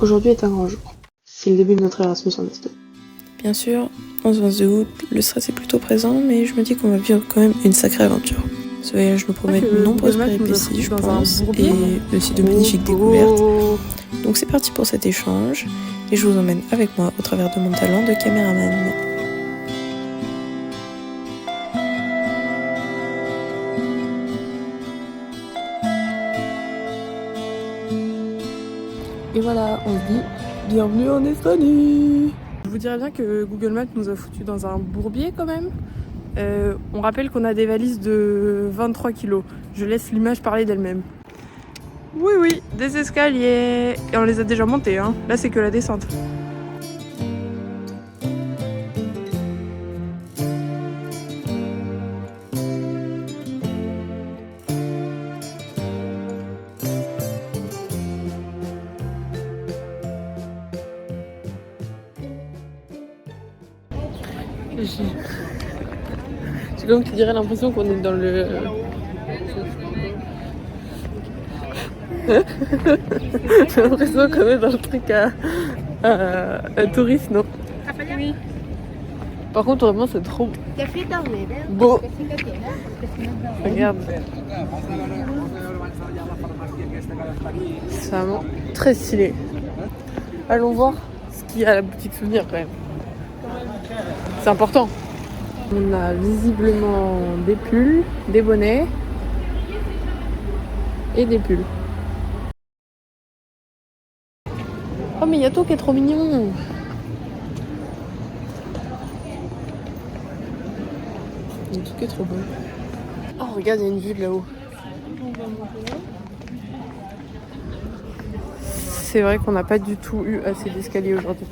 Aujourd'hui est un grand jour. C'est le début de notre Erasmus en Estonie. Bien sûr, en ce 22 août, le stress est plutôt présent, mais je me dis qu'on va vivre quand même une sacrée aventure. Ce voyage nous promet de nombreuses péripéties, je pense, et aussi de magnifiques découvertes. Donc c'est parti pour cet échange, et je vous emmène avec moi au travers de mon talent de caméraman. Et voilà, on se dit bienvenue en Estonie. Je vous dirais bien que Google Maps nous a foutu dans un bourbier quand même. On rappelle qu'on a des valises de 23 kilos. Je laisse l'image parler d'elle-même. Oui, des escaliers. Et on les a déjà montés, hein. Là c'est que la descente. J'ai comme tu dirais l'impression qu'on est dans le... J'ai l'impression qu'on est dans le truc à touriste, non? Oui. Par contre vraiment c'est trop beau. Regarde. C'est vraiment très stylé. Allons voir ce qu'il y a à la boutique souvenir quand même. C'est important. On a visiblement des pulls, des bonnets et des pulls. Oh mais il y a tout qui est trop mignon. Il y a tout qui est trop beau. Oh regarde, il y a une vue de là-haut. C'est vrai qu'on n'a pas du tout eu assez d'escaliers aujourd'hui.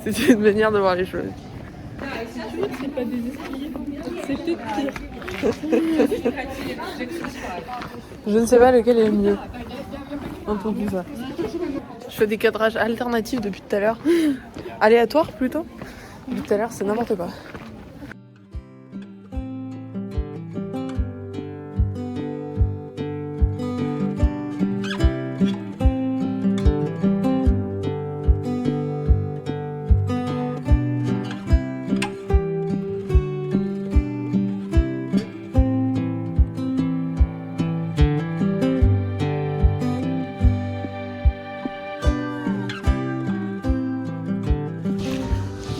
C'est une manière de voir les choses. C'est pas des escaliers, c'est pire. Je ne sais pas lequel est le mieux. Entre tout ça. Je fais des cadrages alternatifs depuis tout à l'heure. Aléatoires plutôt. Depuis tout à l'heure, c'est n'importe quoi.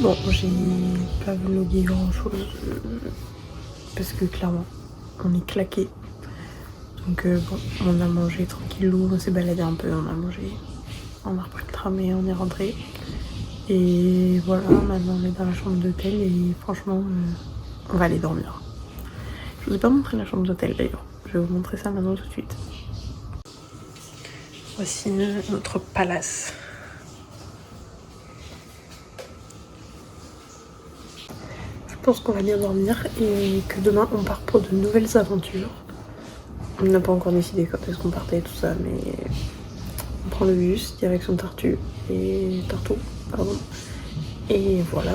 Bon, j'ai pas vlogué grand chose parce que clairement on est claqué. Donc bon, on a mangé tranquillou, on s'est baladé un peu, on a mangé, on a repris le tram et on est rentré. Et voilà, maintenant on est dans la chambre d'hôtel et franchement on va aller dormir. Je vous ai pas montré la chambre d'hôtel d'ailleurs, je vais vous montrer ça maintenant tout de suite. Voici notre palace. Je pense qu'on va bien dormir et que demain on part pour de nouvelles aventures. On n'a pas encore décidé quand est-ce qu'on partait et tout ça, mais on prend le bus direction Tartu et Tartu, pardon. Et voilà,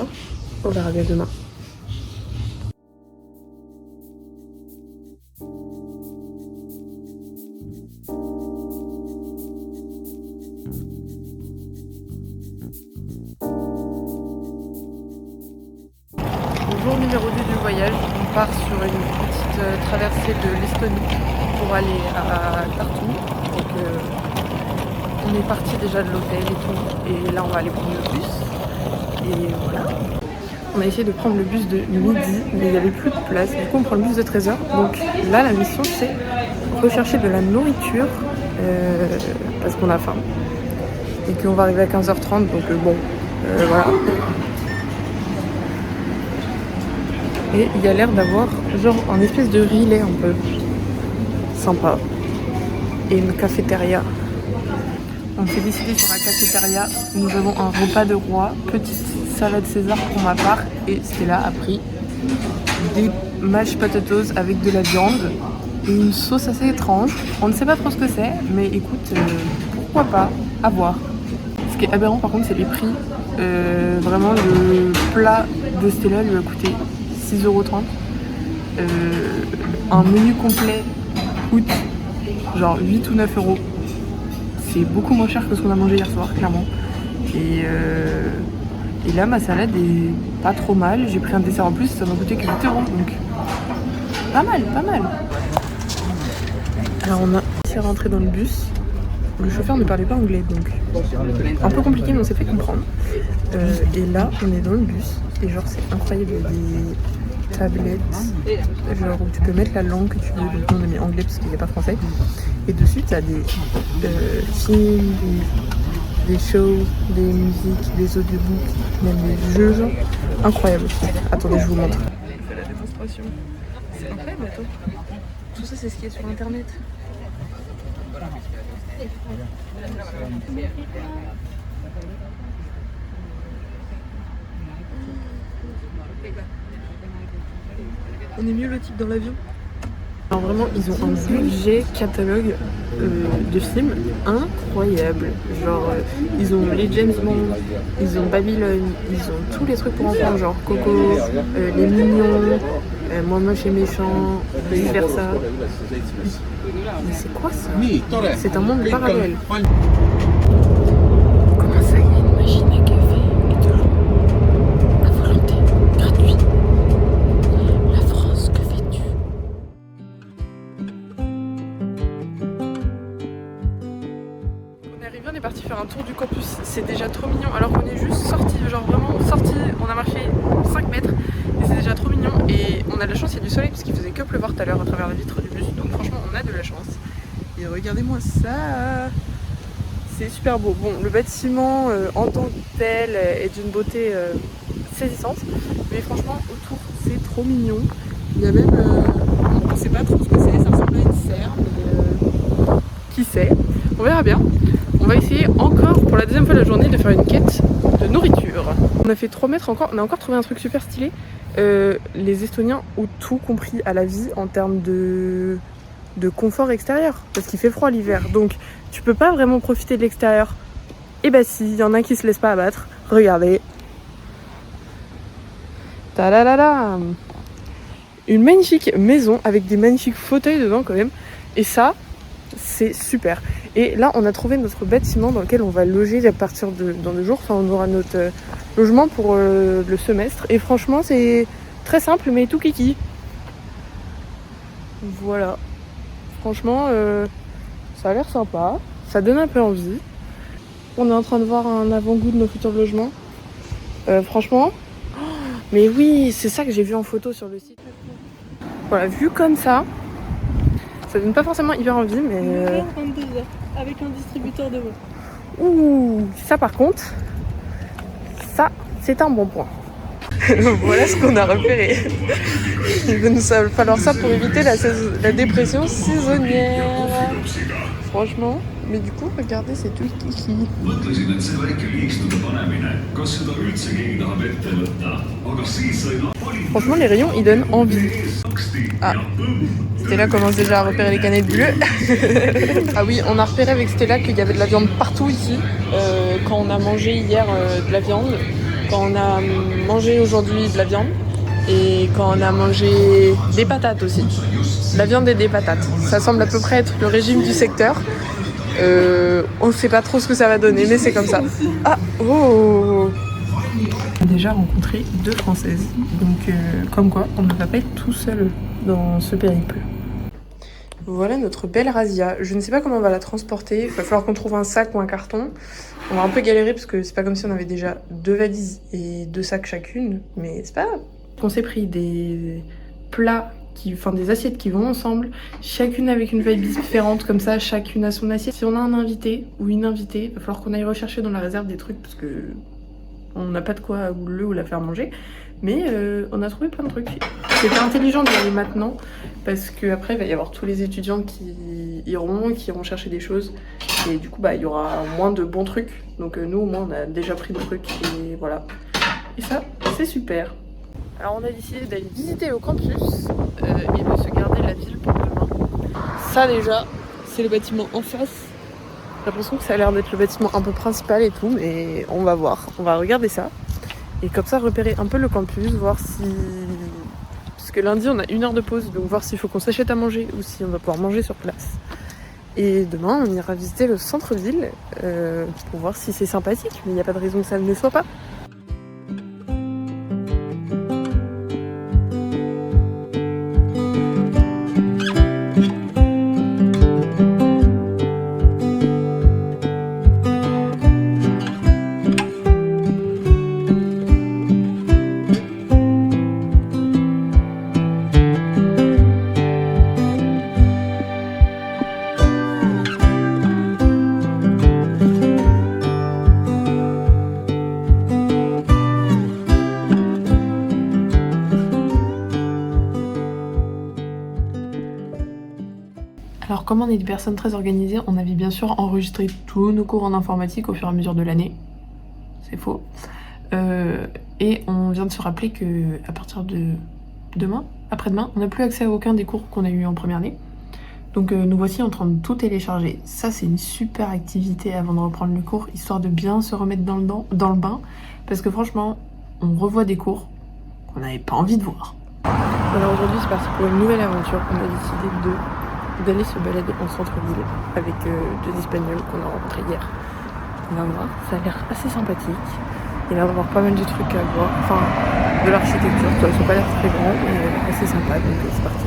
on verra bien demain. Jour numéro 2 du voyage, on part sur une petite traversée de l'Estonie pour aller à Tartu. Donc on est parti déjà de l'hôtel et tout, et là on va aller prendre le bus. Et voilà. On a essayé de prendre le bus de midi, mais il n'y avait plus de place. Du coup on prend le bus de 13h. Donc là la mission c'est rechercher de la nourriture parce qu'on a faim. Et qu'on va arriver à 15h30, donc bon, voilà. Et il y a l'air d'avoir genre un espèce de relais un peu sympa. Et une cafétéria. On s'est décidé sur la cafétéria. Nous avons un repas de roi, petite salade César pour ma part. Et Stella a pris des mashed potatoes avec de la viande et une sauce assez étrange. On ne sait pas trop ce que c'est, mais écoute, pourquoi pas, à voir. Ce qui est aberrant par contre, c'est les prix. Vraiment, le plat de Stella lui a coûté 6,30 €. Un menu complet coûte genre 8 ou 9 euros. C'est beaucoup moins cher que ce qu'on a mangé hier soir, clairement. Et là, ma salade est pas trop mal. J'ai pris un dessert en plus, ça m'a coûté que 8 euros. Donc, pas mal, pas mal. Alors, on a réussi à rentrer dans le bus. Le chauffeur ne parlait pas anglais, donc un peu compliqué, mais on s'est fait comprendre. Et là, on est dans le bus. Et genre, c'est incroyable. Il y a des tablettes, genre où tu peux mettre la langue que tu veux. Donc, nous, on a mis anglais parce qu'il n'y a pas français. Et dessus, tu as des films, des shows, des musiques, des audiobooks, même des jeux, genre. Incroyable. Attendez, je vous montre. C'est la démonstration. C'est incroyable, attends. Tout ça, c'est ce qui est sur internet. On est mieux le type dans l'avion. Alors vraiment, ils ont un budget catalogue de films incroyable. Genre, ils ont les James Bond, ils ont Babylone, ils ont tous les trucs pour enfants, genre Coco, les Mignons, Moi Moche et Méchant, vice versa. Mais c'est quoi ça? C'est un monde parallèle. Comment ça, il y a une machine à café et de l'eau à volonté, gratuit. La France, que fais-tu? On est arrivé, on est parti faire un tour du campus. C'est déjà trop mignon alors qu'on est juste sorti, genre vraiment sorti. On a marché 5 mètres et c'est déjà trop mignon. Et on a de la chance, il y a du soleil parce qu'il faisait que pleuvoir tout à l'heure à travers la vitre du bus. Donc franchement, on a de la chance. Et regardez-moi ça, c'est super beau. Bon, le bâtiment en tant que tel est d'une beauté saisissante, mais franchement autour c'est trop mignon. Il y a même, on ne sait pas trop ce que c'est, ça ressemble à une serre, mais qui sait, on verra bien. On va essayer encore pour la deuxième fois de la journée de faire une quête de nourriture. On a fait 3 mètres encore, on a encore trouvé un truc super stylé. Les Estoniens ont tout compris à la vie en termes de confort extérieur parce qu'il fait froid l'hiver, donc tu peux pas vraiment profiter de l'extérieur. Et bah si, il y en a qui se laissent pas abattre. Regardez, ta-da-da-da, une magnifique maison avec des magnifiques fauteuils dedans quand même, et ça c'est super. Et là on a trouvé notre bâtiment dans lequel on va loger à partir de dans 2 jours. Enfin, on aura notre logement pour le semestre, et franchement c'est très simple mais tout kiki. Voilà. Franchement, ça a l'air sympa, ça donne un peu envie. On est en train de voir un avant-goût de nos futurs logements. Franchement, mais oui, c'est ça que j'ai vu en photo sur le site. Voilà, vu comme ça donne pas forcément hyper envie, mais... 22h, avec un distributeur de voix. Ouh, ça par contre, ça, c'est un bon point. Voilà ce qu'on a repéré. Il va nous falloir ça pour éviter la dépression saisonnière. Franchement, mais du coup, regardez, c'est tout kiki. Franchement, les rayons, ils donnent envie. Ah, Stella commence déjà à repérer les canettes bleues. Ah oui, on a repéré avec Stella qu'il y avait de la viande partout ici. Quand on a mangé hier de la viande, quand on a mangé aujourd'hui de la viande, et quand on a mangé des patates aussi. De la viande et des patates. Ça semble à peu près être le régime du secteur. On ne sait pas trop ce que ça va donner, mais c'est comme ça. Ah, oh! On a déjà rencontré 2 Françaises, donc comme quoi on ne va pas être tout seul dans ce périple. Voilà notre belle razzia. Je ne sais pas comment on va la transporter. Il va falloir qu'on trouve un sac ou un carton. On va un peu galérer parce que c'est pas comme si on avait déjà 2 valises et 2 sacs chacune, mais c'est pas grave. On s'est pris des plats, des assiettes qui vont ensemble, chacune avec une valise différente, comme ça chacune a son assiette. Si on a un invité ou une invitée, il va falloir qu'on aille rechercher dans la réserve des trucs parce que on n'a pas de quoi ou la faire manger. Mais on a trouvé plein de trucs. C'était intelligent d'y aller maintenant parce qu'après il va y avoir tous les étudiants qui iront chercher des choses. Et du coup il y aura moins de bons trucs. Donc nous au moins on a déjà pris des trucs et voilà. Et ça c'est super. Alors on a décidé d'aller visiter le campus et de se garder la ville pour demain. Ça déjà, c'est le bâtiment en face. J'ai l'impression que ça a l'air d'être le bâtiment un peu principal et tout, mais on va voir. On va regarder ça. Et comme ça repérer un peu le campus, voir si... Parce que lundi on a 1 heure de pause, donc voir s'il faut qu'on s'achète à manger ou si on va pouvoir manger sur place. Et demain, on ira visiter le centre-ville pour voir si c'est sympathique, mais il n'y a pas de raison que ça ne le soit pas. Alors comme on est des personnes très organisées, on avait bien sûr enregistré tous nos cours en informatique au fur et à mesure de l'année. C'est faux. Et on vient de se rappeler que à partir de demain, après-demain, on n'a plus accès à aucun des cours qu'on a eu en première année. Donc nous voici en train de tout télécharger. Ça c'est une super activité avant de reprendre le cours, histoire de bien se remettre dans le bain. Parce que franchement, on revoit des cours qu'on n'avait pas envie de voir. Alors aujourd'hui c'est parti pour une nouvelle aventure. On a décidé d'aller se balader en centre-ville avec deux Espagnols qu'on a rencontrés hier. On va voir, ça a l'air assez sympathique. Il y a l'air d'avoir pas mal de trucs à voir, enfin de l'architecture, ça n'a pas l'air très grand, mais assez sympa, donc c'est parti.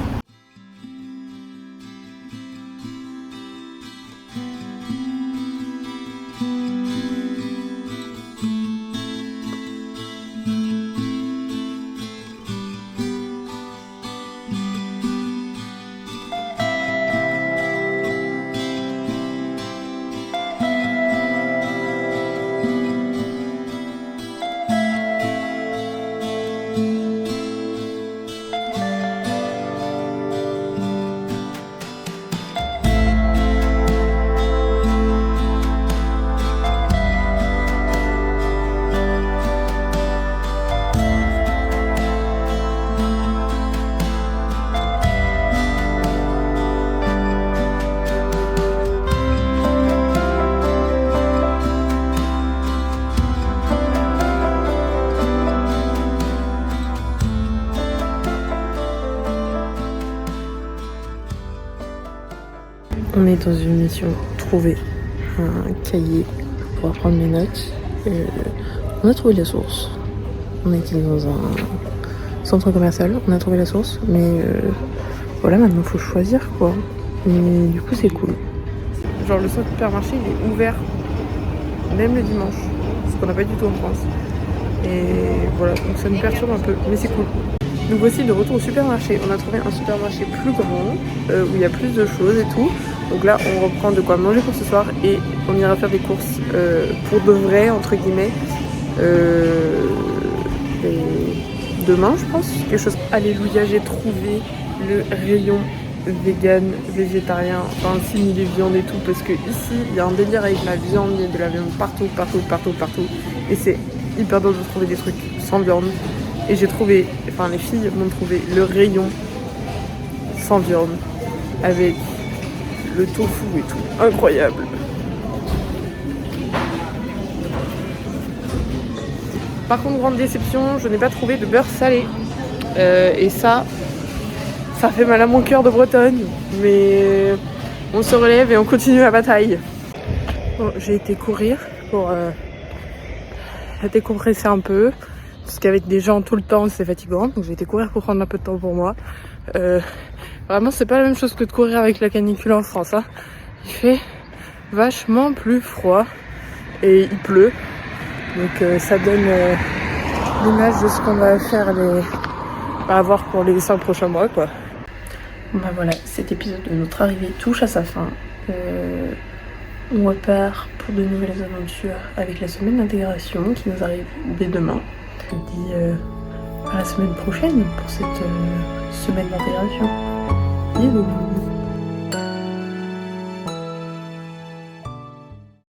On est dans une mission trouver un cahier pour apprendre mes notes. On a trouvé la source. On était dans un centre commercial, on a trouvé la source, mais voilà, maintenant il faut choisir quoi. Mais du coup c'est cool. Genre le supermarché il est ouvert même le dimanche, ce qu'on n'a pas du tout en France. Et voilà, donc ça nous perturbe un peu, mais c'est cool. Nous voici de retour au supermarché. On a trouvé un supermarché plus grand, où il y a plus de choses et tout. Donc là, on reprend de quoi manger pour ce soir et on ira faire des courses pour de vrai, entre guillemets. Et demain, je pense, quelque chose. Alléluia, j'ai trouvé le rayon vegan, végétarien, enfin simili les viandes et tout, parce que ici, il y a un délire avec la viande, il y a de la viande partout. Et c'est hyper dur de trouver des trucs sans viande. Et j'ai trouvé, enfin les filles m'ont trouvé le rayon sans viande avec le tofu et tout. Incroyable. Par contre, grande déception, je n'ai pas trouvé de beurre salé. Et ça fait mal à mon cœur de Bretonne. Mais on se relève et on continue la bataille. Bon, j'ai été courir pour décompresser un peu. Parce qu'avec des gens tout le temps, c'est fatigant. Donc j'ai été courir pour prendre un peu de temps pour moi. Vraiment, c'est pas la même chose que de courir avec la canicule en France. Hein. Il fait vachement plus froid et il pleut. Donc ça donne l'image de ce qu'on va faire avoir pour les 5 prochains mois, quoi. Bah voilà, cet épisode de notre arrivée touche à sa fin. On repart pour de nouvelles aventures avec la semaine d'intégration qui nous arrive dès demain. Je vous dis à la semaine prochaine pour cette semaine d'intégration. Bisous.